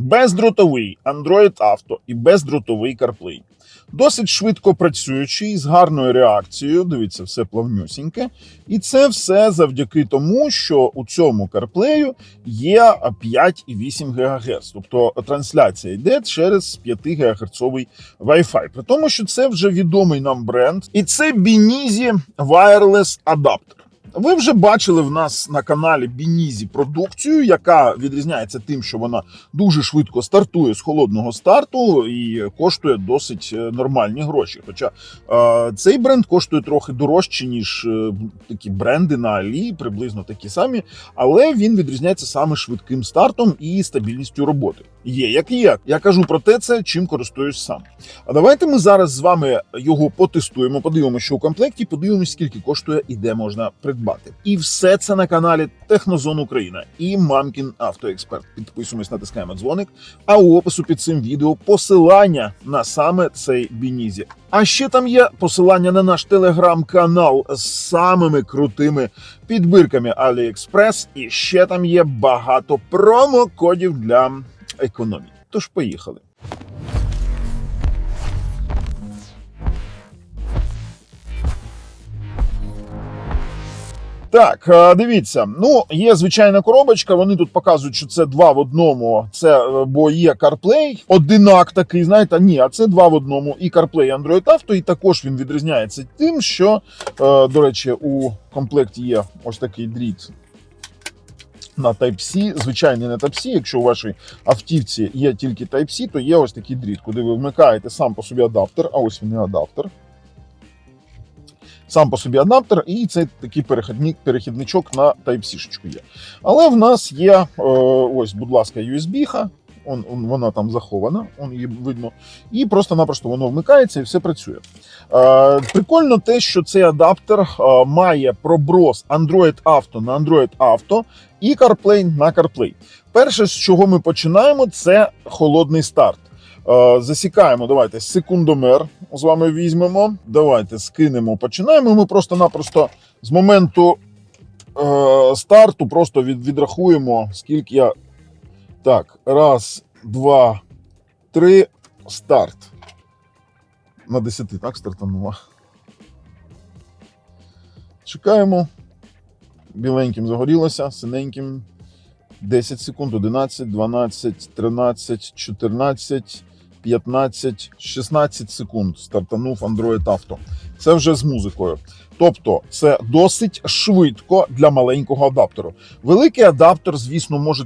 Бездротовий Android Auto і бездротовий CarPlay. Досить швидко працюючий, з гарною реакцією, дивіться, все плавнюсіньке. І це все завдяки тому, що у цьому CarPlay є 5,8 ГГц. Тобто трансляція йде через 5 ГГц Wi-Fi. При тому, що це вже відомий нам бренд. І це Benizi Wireless Adapter. Ви вже бачили в нас на каналі Benizi продукцію, яка відрізняється тим, що вона дуже швидко стартує з холодного старту і коштує досить нормальні гроші. Хоча цей бренд коштує трохи дорожче, ніж такі бренди на Алі, приблизно такі самі, але він відрізняється саме швидким стартом і стабільністю роботи. Є як є. Я кажу про те, це чим користуюсь сам. А давайте ми зараз з вами його потестуємо, подивимося, що у комплекті, подивимося, скільки коштує і де можна придбати. І все це на каналі Технозон Україна і Мамкін Автоексперт. Підписуємось, натискаємо дзвоник, а у опису під цим відео посилання на саме цей Benizi. А ще там є посилання на наш телеграм-канал з самими крутими підбірками AliExpress, і ще там є багато промокодів для економії. Тож поїхали. Так, дивіться, є звичайна коробочка, вони тут показують, що це 2 в 1, бо є CarPlay, одинак такий, знаєте, ні, а це 2 в 1, і CarPlay, і Android Auto, і також він відрізняється тим, що, до речі, у комплекті є ось такий дріт на Type-C, звичайний на Type-C, якщо у вашій автівці є тільки Type-C, то є ось такий дріт, куди ви вмикаєте сам по собі адаптер, а ось він і адаптер. Сам по собі адаптер, і це такий перехідничок на Type-C-шечку є. Але в нас є, ось, будь ласка, USB-ха, вона там захована, її видно, і просто-напросто воно вмикається і все працює. Прикольно те, що цей адаптер має проброс Android Auto на Android Auto і CarPlay на CarPlay. Перше, з чого ми починаємо, це холодний старт. Засікаємо, давайте секундомер з вами візьмемо, давайте скинемо, починаємо. Ми просто-напросто з моменту старту просто відрахуємо, скільки я... Так, 1, 2, 3, старт. На 10, так, стартанула. Чекаємо. Біленьким загорілося, синеньким. 10 секунд, 11, 12, 13, 14, 15, 16 секунд стартанув Android Auto. Це вже з музикою. Тобто це досить швидко для маленького адаптеру. Великий адаптер, звісно,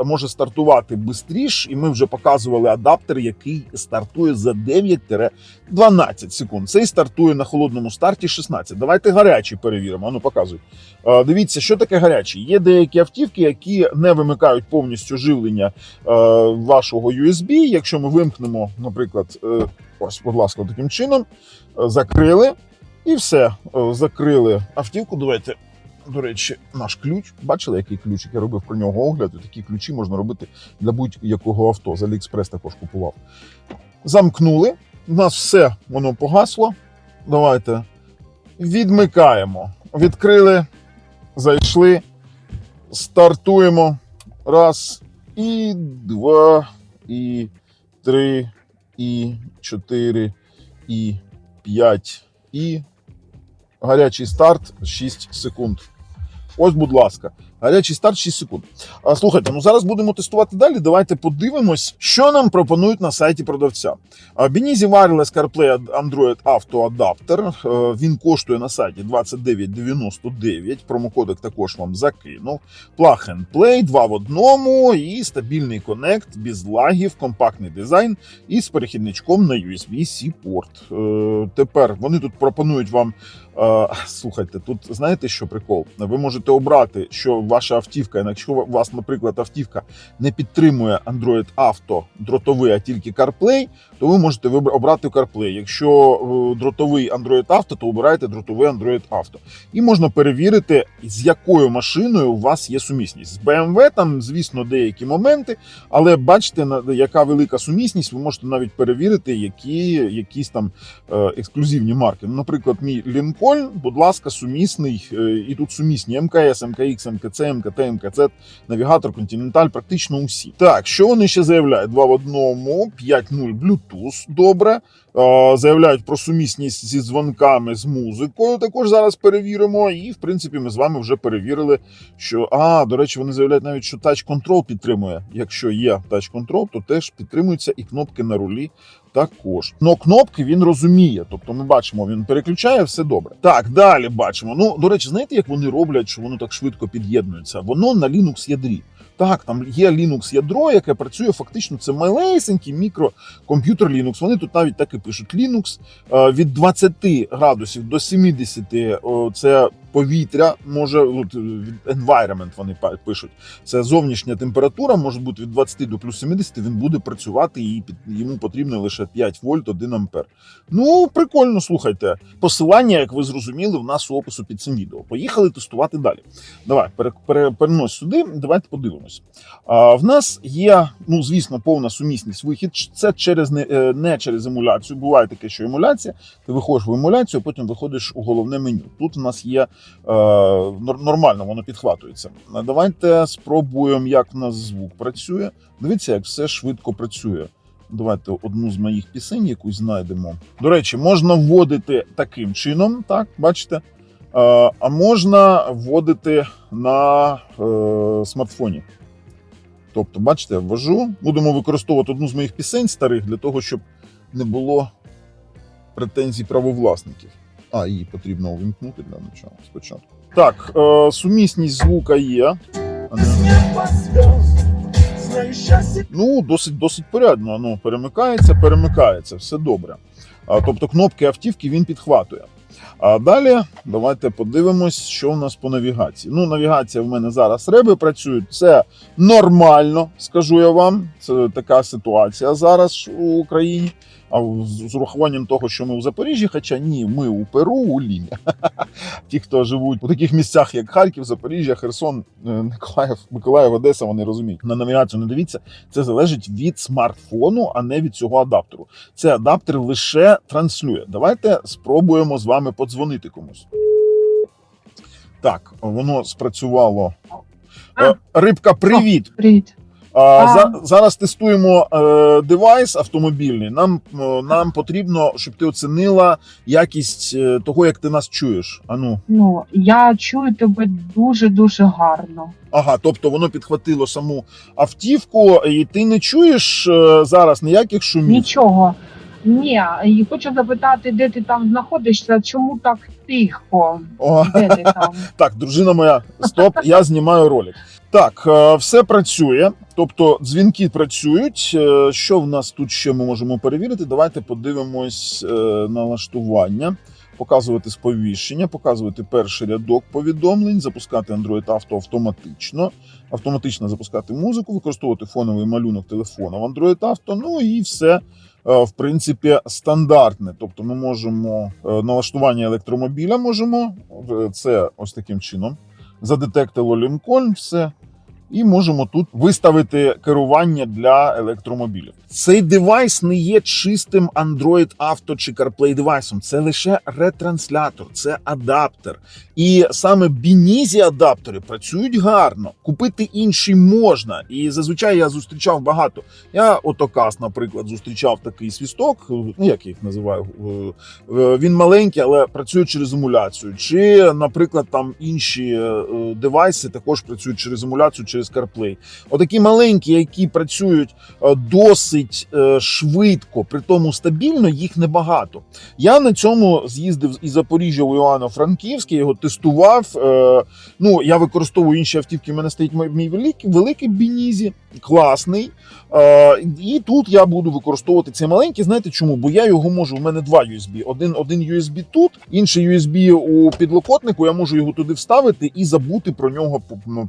може стартувати швидше, і ми вже показували адаптер, який стартує за 9-12 секунд. Цей стартує на холодному старті 16. Давайте гарячий перевіримо. Показуй. Дивіться, що таке гарячий. Є деякі автівки, які не вимикають повністю живлення вашого USB. Якщо ми вимкнемо, наприклад, ось, будь ласка, таким чином, закрили. І все, закрили автівку. Давайте, до речі, наш ключ. Бачили, який ключик? Я робив про нього огляд. І такі ключі можна робити для будь-якого авто. З AliExpress також купував. Замкнули. У нас все, воно погасло. Давайте відмикаємо. Відкрили, зайшли, стартуємо. 1, і 2, і 3, і 4, і 5, і гарячий старт 6 секунд. Ось, будь ласка, гарячий старт 6 секунд. Слухайте, зараз будемо тестувати далі. Давайте подивимось, що нам пропонують на сайті продавця. Benizi Wireless CarPlay Android Auto адаптер. Він коштує на сайті 29,99. Промокодик також вам закинув. Plug and Play 2 в 1 і стабільний коннект, без лагів, компактний дизайн і з перехідничком на USB-C порт. Тепер вони тут пропонують вам, слухайте, тут знаєте, що прикол? Ви можете обрати, що ваша автівка, якщо у вас, наприклад, автівка не підтримує Android Auto дротовий, а тільки CarPlay, то ви можете обрати CarPlay. Якщо дротовий Android Auto, то обирайте дротовий Android Auto. І можна перевірити, з якою машиною у вас є сумісність. З BMW там, звісно, деякі моменти, але бачите, яка велика сумісність, ви можете навіть перевірити, якісь там ексклюзивні марки. Наприклад, мій Lincoln, будь ласка, сумісний, і тут сумісні МКС, МКХ, МКЦ, CM, КТМ, КЦ, навігатор, Continental, практично усі. Так, що вони ще заявляють? 2 в 1, 5.0 Bluetooth, добре. Заявляють про сумісність зі дзвонками, з музикою, також зараз перевіримо. І, в принципі, ми з вами вже перевірили, що, до речі, вони заявляють навіть, що Touch Control підтримує. Якщо є Touch Control, то теж підтримуються і кнопки на рулі також. Но кнопки він розуміє, тобто ми бачимо, він переключає, все добре. Так, далі бачимо. Ну, до речі, знаєте, як вони роблять, що воно так швидко під'єднується? Воно на Linux ядрі. Так, там є Linux ядро, яке працює фактично, це малесенький мікрокомп'ютер Linux. Вони тут навіть так і пишуть Linux. Від 20 градусів до 70 це повітря, може, environment вони пишуть. Це зовнішня температура, може бути від 20 до плюс 70, він буде працювати і йому потрібно лише 5 вольт, 1 ампер. Ну, прикольно, слухайте. Посилання, як ви зрозуміли, в нас у опису під цим відео. Поїхали тестувати далі. Давай, перенось сюди, давайте подивимось. В нас є, ну, звісно, повна сумісність вихід. Це не через емуляцію. Буває таке, що емуляція, ти виходиш в емуляцію, а потім виходиш у головне меню. Тут у нас є нормально, воно підхватується. Давайте спробуємо, як в нас звук працює. Дивіться, як все швидко працює. Давайте одну з моїх пісень якусь знайдемо. До речі, можна вводити таким чином, так, бачите? А можна вводити на смартфоні. Тобто, бачите, я ввожу. Будемо використовувати одну з моїх пісень старих, для того, щоб не було претензій правовласників. Її потрібно увімкнути для начала спочатку. Так, сумісність звука є. Ну, досить порядно. Воно перемикається, все добре. Тобто кнопки автівки він підхватує. А далі давайте подивимось, що в нас по навігації. Ну, навігація в мене зараз реби працюють. Це нормально, скажу я вам. Це така ситуація зараз у Україні. А з урахуванням того, що ми в Запоріжжі, хоча ні, ми у Перу, у Лімі. Ті, хто живуть у таких місцях, як Харків, Запоріжжя, Херсон, Миколаїв, Одеса, вони розуміють. На навігацію не дивіться, це залежить від смартфону, а не від цього адаптеру. Цей адаптер лише транслює. Давайте спробуємо з вами подзвонити комусь. Так, воно спрацювало. Рибка, привіт! Привіт. Зараз тестуємо девайс автомобільний. Нам потрібно, щоб ти оцінила якість того, як ти нас чуєш. Ну, я чую тебе дуже-дуже гарно. Ага, тобто воно підхватило саму автівку, і ти не чуєш зараз ніяких шумів? Нічого. Ні, і хочу запитати, де ти там знаходишся, чому так тихо? Де ти там? Так, дружина моя, стоп, я знімаю ролик. Так, все працює, тобто дзвінки працюють. Що в нас тут ще ми можемо перевірити? Давайте подивимось налаштування, показувати сповіщення, показувати перший рядок повідомлень, запускати Android Auto автоматично запускати музику, використовувати фоновий малюнок телефона в Android Auto, ну і все, в принципі, стандартне. Тобто ми можемо налаштування електромобіля, це ось таким чином. Задетектило Лінкольн, все. І можемо тут виставити керування для електромобілів. Цей девайс не є чистим Android Auto чи CarPlay девайсом. Це лише ретранслятор, це адаптер. І саме Binizi адаптери працюють гарно. Купити інші можна. І зазвичай я зустрічав багато. Я Отоказ, наприклад, зустрічав такий свісток, ну як я їх називаю, він маленький, але працює через емуляцію. Чи, наприклад, там інші девайси також працюють через емуляцію, через CarPlay. Отакі маленькі, які працюють досить швидко, при тому стабільно, їх небагато. Я на цьому з'їздив із Запоріжжя у Івано-Франківськ, його тестував. Ну, я використовую інші автівки, в мене стоїть мій великий Binizi, класний. І тут я буду використовувати цей маленький. Знаєте чому? Бо я його можу, в мене два USB. Один USB тут, інший USB у підлокотнику, я можу його туди вставити і забути про нього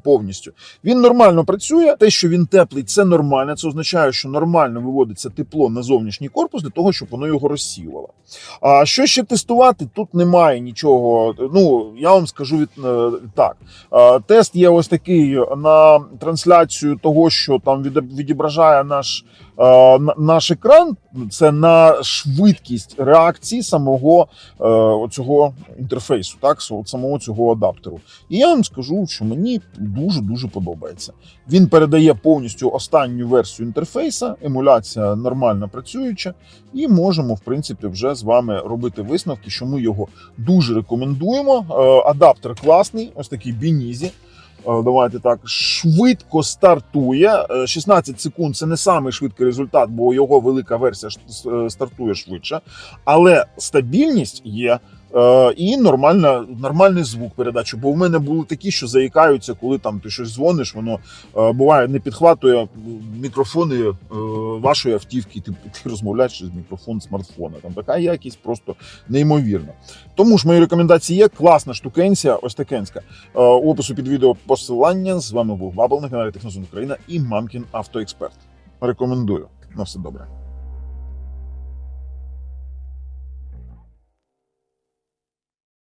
повністю. Він нормально працює, те, що він теплий, це нормально, це означає, що нормально виводиться тепло на зовнішній корпус для того, щоб воно його розсіювало. А що ще тестувати? Тут немає нічого, ну, я вам скажу так. Тест є ось такий на трансляцію того, що там відображає наш наш екран це на швидкість реакції самого цього інтерфейсу, так, самого цього адаптеру. І я вам скажу, що мені дуже-дуже подобається. Він передає повністю останню версію інтерфейса, емуляція нормально працююча, і можемо, в принципі, вже з вами робити висновки, що ми його дуже рекомендуємо. Адаптер класний, ось такий Benizi. Давайте так, швидко стартує. 16 секунд це не самий швидкий результат, бо його велика версія стартує швидше. Але стабільність є і нормальний звук передачі. Бо в мене були такі, що заїкаються, коли там ти щось дзвониш, воно буває не підхватує мікрофони вашої автівки, ти розмовляєш через мікрофон смартфона. Там така якість просто неймовірна. Тому ж мої рекомендації є. Класна штукенція, ось такенська. У опису під відео посилання. З вами був Бабл на каналі Технозон Україна і Мамкін Автоексперт. Рекомендую. На все добре.